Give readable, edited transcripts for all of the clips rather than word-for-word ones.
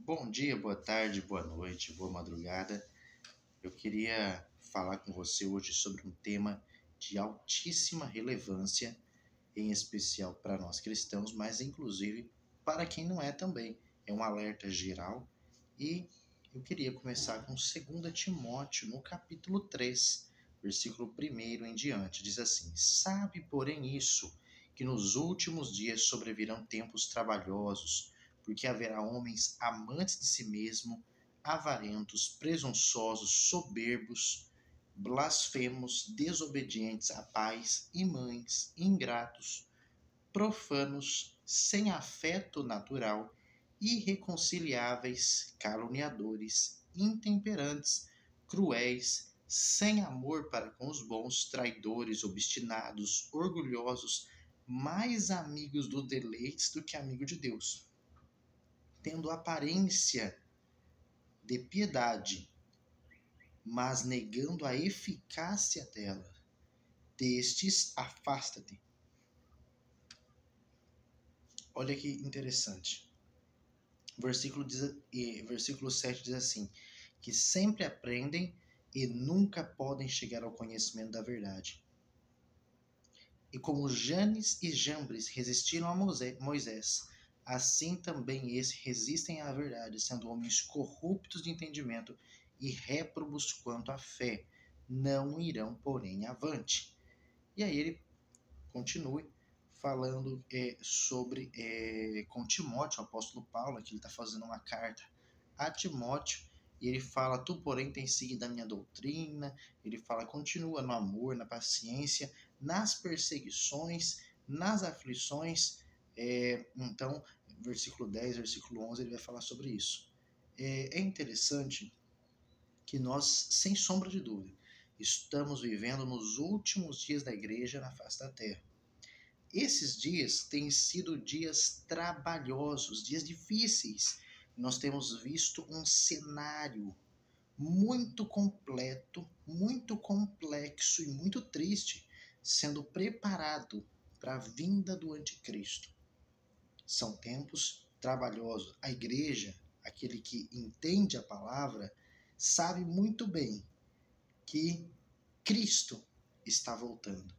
Bom dia, boa tarde, boa noite, boa madrugada. Eu queria falar com você hoje sobre um tema de altíssima relevância, em especial para nós cristãos, mas inclusive para quem não é também. É um alerta geral e eu queria começar com 2 Timóteo, no capítulo 3, versículo 1 em diante. Diz assim: Sabe, porém, isso, que nos últimos dias sobrevirão tempos trabalhosos, porque haverá homens amantes de si mesmo, avarentos, presunçosos, soberbos, blasfemos, desobedientes a pais e mães, ingratos, profanos, sem afeto natural, irreconciliáveis, caluniadores, intemperantes, cruéis, sem amor para com os bons, traidores, obstinados, orgulhosos, mais amigos do deleites do que amigo de Deus, tendo aparência de piedade, mas negando a eficácia dela. Destes, afasta-te. Olha que interessante. Versículo 7 diz assim: que sempre aprendem e nunca podem chegar ao conhecimento da verdade. E como Janes e Jambres resistiram a Moisés, assim também esses resistem à verdade, sendo homens corruptos de entendimento e réprobos quanto à fé. Não irão, porém, avante. E aí ele continua falando com Timóteo, o apóstolo Paulo, que ele está fazendo uma carta a Timóteo, e ele fala: tu, porém, tens seguido a minha doutrina. Ele fala: continua no amor, na paciência, nas perseguições, nas aflições. Então, versículo 10, versículo 11, ele vai falar sobre isso. É interessante que nós, sem sombra de dúvida, estamos vivendo nos últimos dias da igreja na face da terra. Esses dias têm sido dias trabalhosos, dias difíceis. Nós temos visto um cenário muito completo, muito complexo e muito triste sendo preparado para a vinda do anticristo. São tempos trabalhosos. A igreja, aquele que entende a palavra, sabe muito bem que Cristo está voltando.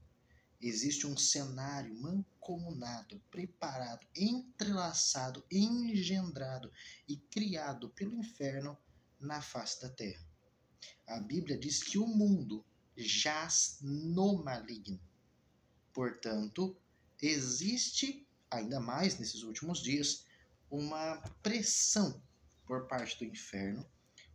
Existe um cenário mancomunado, preparado, entrelaçado, engendrado e criado pelo inferno na face da terra. A Bíblia diz que o mundo jaz no maligno. Portanto, existe, ainda mais nesses últimos dias, uma pressão por parte do inferno,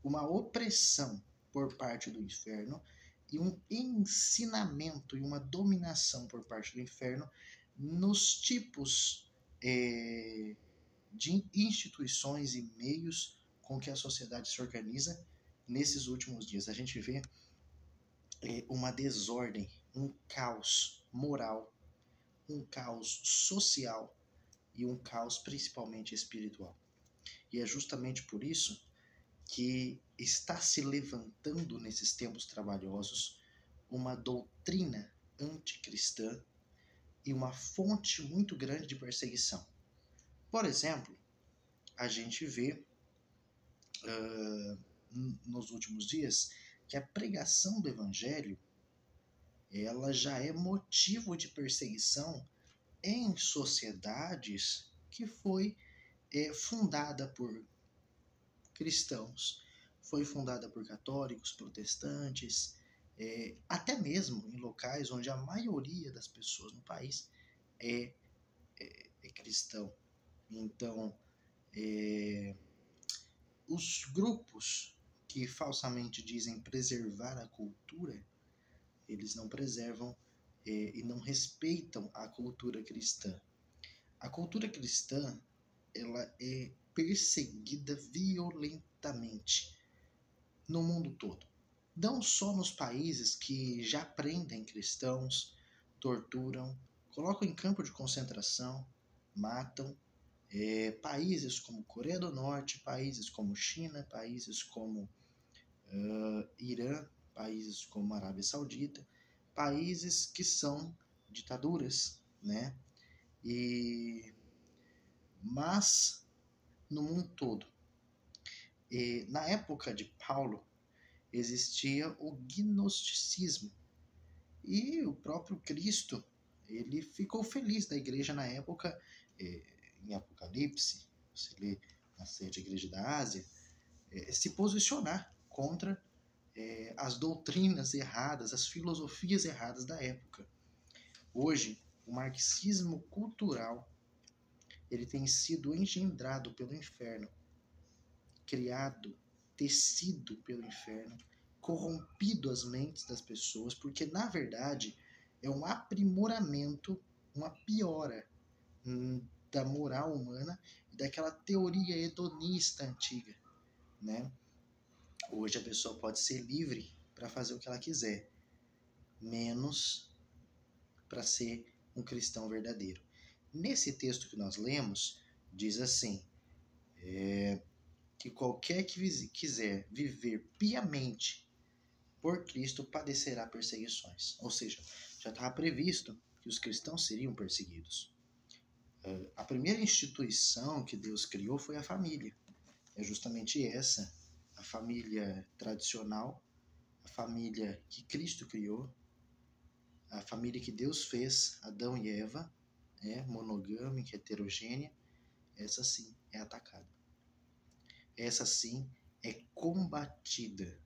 uma opressão por parte do inferno e um ensinamento e uma dominação por parte do inferno nos tipos de instituições e meios com que a sociedade se organiza nesses últimos dias. A gente vê uma desordem, um caos moral, um caos social e um caos principalmente espiritual. E é justamente por isso que está se levantando nesses tempos trabalhosos uma doutrina anticristã e uma fonte muito grande de perseguição. Por exemplo, a gente vê nos últimos dias que a pregação do evangelho ela já é motivo de perseguição em sociedades que foi fundada por cristãos, foi fundada por católicos, protestantes, até mesmo em locais onde a maioria das pessoas no país é cristão. Então, os grupos que falsamente dizem preservar a cultura, eles não preservam e não respeitam a cultura cristã. A cultura cristã ela é perseguida violentamente no mundo todo. Não só nos países que já prendem cristãos, torturam, colocam em campo de concentração, matam. Países como Coreia do Norte, países como China, países como Irã, países como Arábia Saudita, países que são ditaduras, né? Mas no mundo todo, E, na época de Paulo, existia o gnosticismo. E o próprio Cristo, ele ficou feliz da igreja na época, em Apocalipse, você lê na sede igreja da Ásia, se posicionar contra as doutrinas erradas, as filosofias erradas da época. Hoje, o marxismo cultural ele tem sido engendrado pelo inferno, criado, tecido pelo inferno, corrompido as mentes das pessoas, porque na verdade é um aprimoramento, uma piora da moral humana e daquela teoria hedonista antiga, né? Hoje a pessoa pode ser livre para fazer o que ela quiser, menos para ser um cristão verdadeiro. Nesse texto que nós lemos, diz assim, que qualquer que quiser viver piamente por Cristo padecerá perseguições. Ou seja, já estava previsto que os cristãos seriam perseguidos. A primeira instituição que Deus criou foi a família. É justamente essa, a família tradicional, a família que Cristo criou, a família que Deus fez, Adão e Eva, monogâmica, heterogênea, essa sim é atacada. Essa sim é combatida.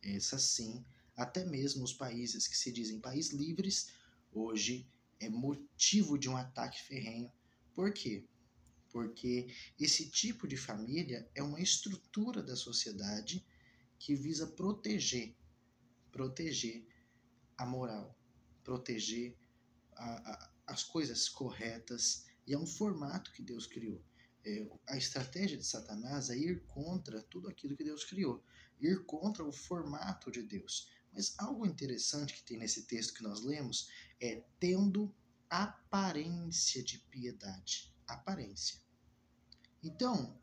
Essa sim, até mesmo os países que se dizem países livres, hoje é motivo de um ataque ferrenho. Por quê? Porque esse tipo de família é uma estrutura da sociedade que visa proteger a moral, proteger as coisas corretas, e é um formato que Deus criou. A estratégia de Satanás é ir contra tudo aquilo que Deus criou, ir contra o formato de Deus. Mas algo interessante que tem nesse texto que nós lemos é tendo aparência de piedade. Aparência. Então,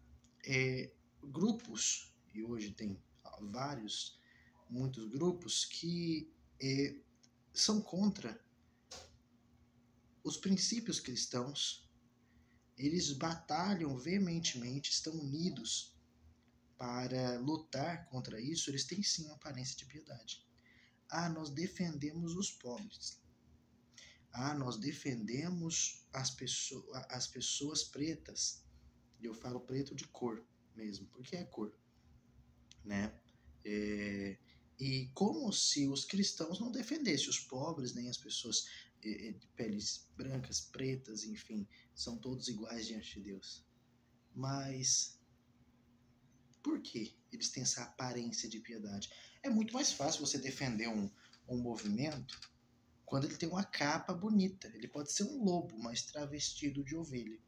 grupos, e hoje tem muitos grupos que são contra os princípios cristãos, eles batalham veementemente, estão unidos para lutar contra isso, eles têm sim uma aparência de piedade. Nós defendemos os pobres. Nós defendemos as pessoas pretas. E eu falo preto de cor mesmo, porque é cor, né? E como se os cristãos não defendessem os pobres, nem as pessoas de peles brancas, pretas, enfim, são todos iguais diante de Deus. Mas por que eles têm essa aparência de piedade? É muito mais fácil você defender um movimento quando ele tem uma capa bonita. Ele pode ser um lobo, mas travestido de ovelha,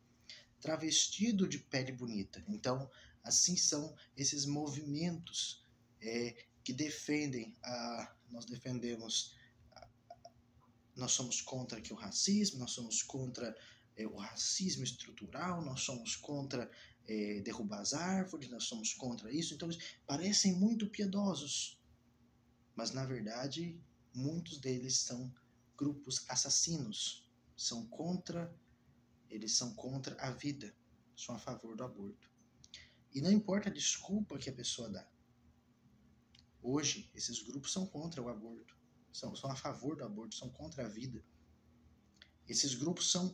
travestido de pele bonita. Então, assim são esses movimentos que defendem, nós defendemos, nós somos contra aqui o racismo, nós somos contra o racismo estrutural, nós somos contra derrubar as árvores, nós somos contra isso. Então, eles parecem muito piedosos, mas na verdade, muitos deles são grupos assassinos, eles são contra a vida, são a favor do aborto. E não importa a desculpa que a pessoa dá. Hoje, esses grupos são contra o aborto, são a favor do aborto, são contra a vida. Esses grupos são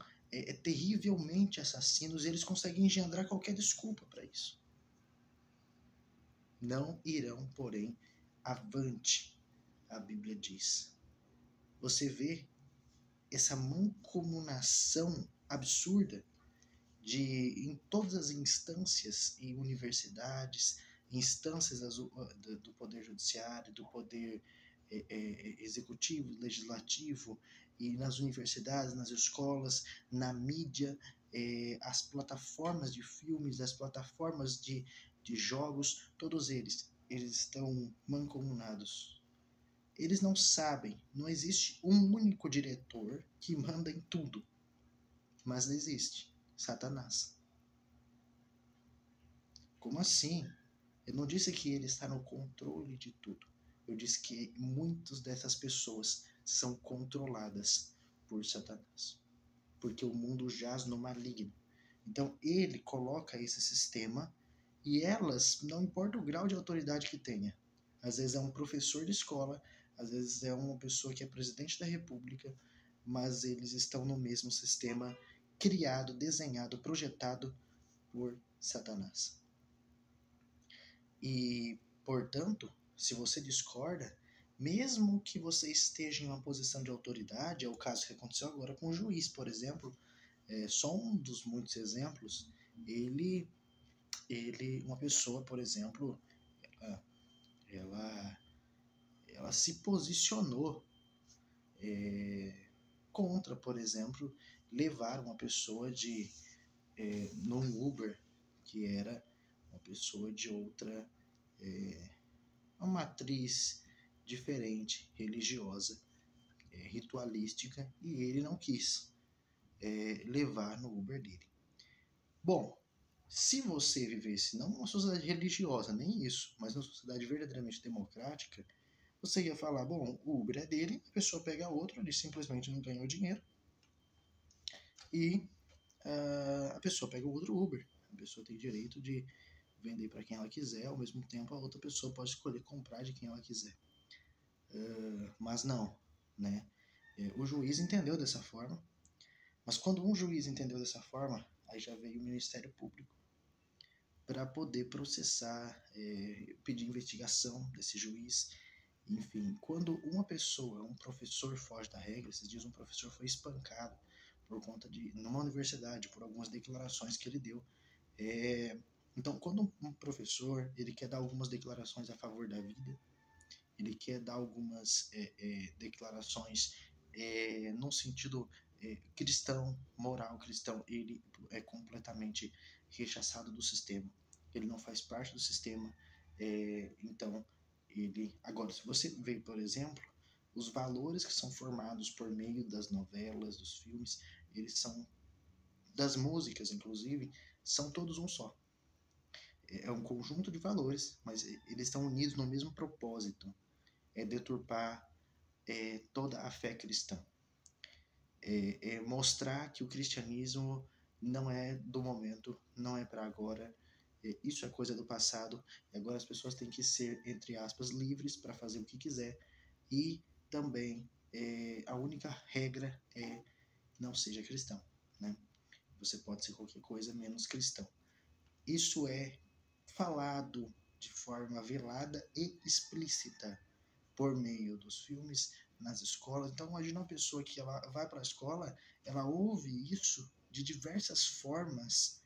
terrivelmente assassinos e eles conseguem engendrar qualquer desculpa para isso. Não irão, porém, avante, a Bíblia diz. Você vê essa mancomunação absurda em todas as instâncias e universidades, instâncias do poder judiciário, do poder executivo, legislativo, e nas universidades, nas escolas, na mídia, as plataformas de filmes, as plataformas de jogos, todos eles estão mancomunados. Eles não sabem, não existe um único diretor que manda em tudo, mas não existe Satanás. Como assim? Eu não disse que ele está no controle de tudo. Eu disse que muitas dessas pessoas são controladas por Satanás. Porque o mundo jaz no maligno. Então ele coloca esse sistema E elas, não importa o grau de autoridade que tenha, às vezes é um professor de escola, às vezes é uma pessoa que é presidente da república, mas eles estão no mesmo sistema criado, desenhado, projetado por Satanás. E, portanto, se você discorda, mesmo que você esteja em uma posição de autoridade, é o caso que aconteceu agora com o juiz, por exemplo, só um dos muitos exemplos, uma pessoa, por exemplo, ela, ela se posicionou contra, por exemplo, levar uma pessoa num Uber, que era uma pessoa de outra, uma matriz diferente, religiosa, ritualística, e ele não quis levar no Uber dele. Bom, se você vivesse não numa sociedade religiosa, nem isso, mas numa sociedade verdadeiramente democrática, você ia falar, bom, o Uber é dele, a pessoa pega outro, ele simplesmente não ganhou dinheiro, e a pessoa pega o outro Uber. A pessoa tem direito de vender para quem ela quiser, ao mesmo tempo a outra pessoa pode escolher comprar de quem ela quiser. Mas não, né? O juiz entendeu dessa forma, mas quando um juiz entendeu dessa forma, aí já veio o Ministério Público para poder processar, pedir investigação desse juiz. Enfim, quando uma pessoa, um professor foge da regra, esses dias um professor foi espancado por conta numa universidade, por algumas declarações que ele deu. Então, quando um professor ele quer dar algumas declarações a favor da vida, ele quer dar algumas declarações num sentido cristão, moral cristão, ele é completamente rechaçado do sistema. Ele não faz parte do sistema. Então, agora, se você vê, por exemplo, os valores que são formados por meio das novelas, dos filmes, eles são, das músicas, inclusive, são todos um só. É um conjunto de valores, mas eles estão unidos no mesmo propósito, deturpar toda a fé cristã. Mostrar que o cristianismo não é do momento, não é para agora, isso é coisa do passado, e agora as pessoas têm que ser, entre aspas, livres para fazer o que quiser, e também a única regra é não seja cristão, né? Você pode ser qualquer coisa menos cristão. Isso é falado de forma velada e explícita por meio dos filmes, nas escolas. Então, imagina uma pessoa que ela vai para a escola, ela ouve isso de diversas formas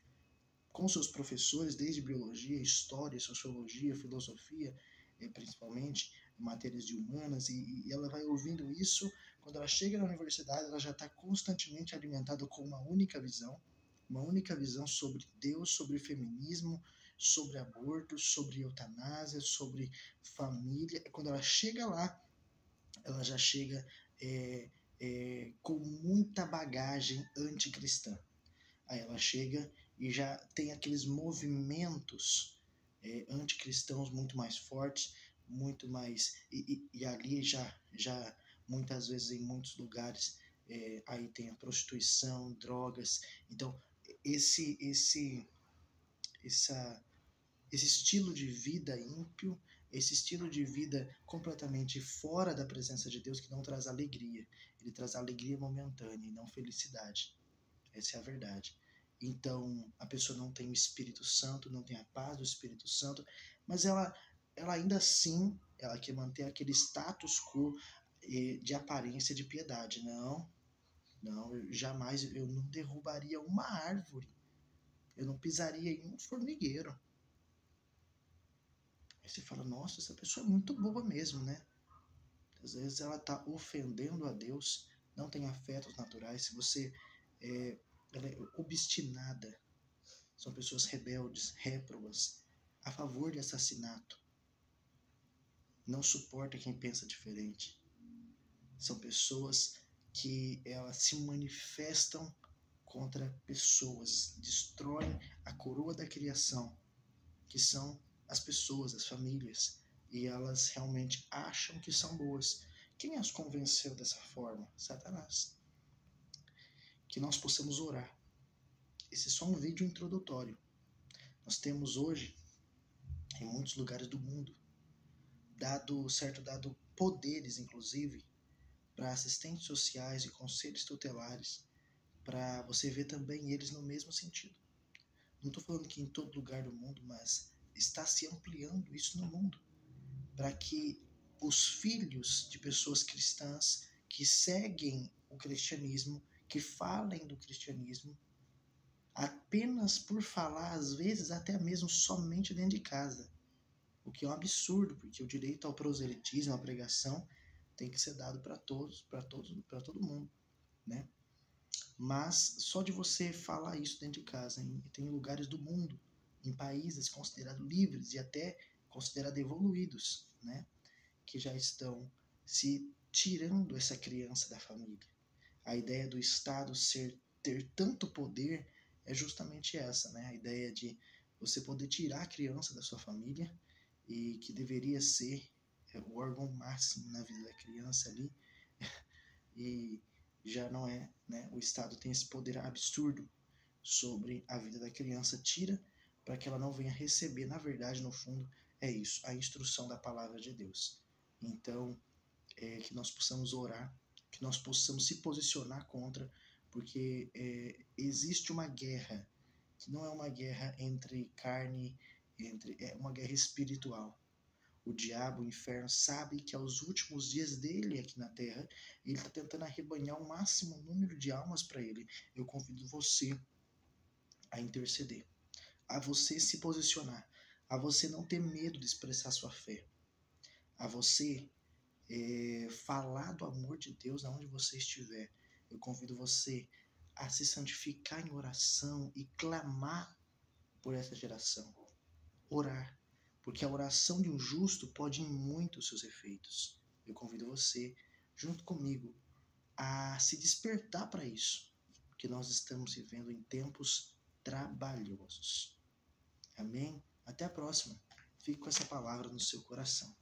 com seus professores, desde biologia, história, sociologia, filosofia, principalmente matérias de humanas, e ela vai ouvindo isso. Quando ela chega na universidade, ela já está constantemente alimentada com uma única visão sobre Deus, sobre feminismo, sobre aborto, sobre eutanásia, sobre família. Quando ela chega lá, ela já chega com muita bagagem anticristã. Aí ela chega e já tem aqueles movimentos anticristãos muito mais fortes, muito mais. E ali já muitas vezes em muitos lugares aí tem a prostituição, drogas. Então esse estilo de vida ímpio, esse estilo de vida completamente fora da presença de Deus, que não traz alegria. Ele traz alegria momentânea e não felicidade. Essa é a verdade. Então, a pessoa não tem o Espírito Santo, não tem a paz do Espírito Santo, mas ela ainda assim, ela quer manter aquele status quo de aparência de piedade. Não, jamais, eu não derrubaria uma árvore, eu não pisaria em um formigueiro. Aí você fala, nossa, essa pessoa é muito boa mesmo, né? Às vezes ela está ofendendo a Deus, não tem afetos naturais. Se você ela é obstinada, são pessoas rebeldes, réprobas, a favor de assassinato, não suporta quem pensa diferente. São pessoas que elas se manifestam contra pessoas, destroem a coroa da criação, que são as pessoas, as famílias, e elas realmente acham que são boas. Quem as convenceu dessa forma? Satanás. Que nós possamos orar. Esse é só um vídeo introdutório. Nós temos hoje em muitos lugares do mundo, dado poderes, inclusive, para assistentes sociais e conselhos tutelares, para você ver também eles no mesmo sentido. Não estou falando que em todo lugar do mundo, mas está se ampliando isso no mundo, para que os filhos de pessoas cristãs que seguem o cristianismo, que falem do cristianismo, apenas por falar, às vezes até mesmo somente dentro de casa, o que é um absurdo, porque o direito ao proselitismo, à pregação, tem que ser dado para todos, para todo mundo, né? Mas só de você falar isso dentro de casa, tem lugares do mundo, em países considerados livres e até considerados evoluídos, né, que já estão se tirando essa criança da família. A ideia do Estado ter tanto poder é justamente essa, né? A ideia de você poder tirar a criança da sua família, e que deveria ser o órgão máximo na vida da criança ali, e já não é, né? O Estado tem esse poder absurdo sobre a vida da criança, tira para que ela não venha receber, na verdade, no fundo, é isso, a instrução da palavra de Deus. Então, que nós possamos orar, que nós possamos se posicionar contra, porque existe uma guerra, que não é uma guerra entre carne, é uma guerra espiritual. O diabo, o inferno, sabe que aos últimos dias dele aqui na terra, ele está tentando arrebanhar o máximo número de almas para ele. Eu convido você a interceder, a você se posicionar, a você não ter medo de expressar sua fé, a você falar do amor de Deus aonde você estiver. Eu convido você a se santificar em oração e clamar por essa geração. Orar, porque a oração de um justo pode em muito os seus efeitos. Eu convido você, junto comigo, a se despertar para isso, porque nós estamos vivendo em tempos trabalhosos. Amém? Até a próxima. Fique com essa palavra no seu coração.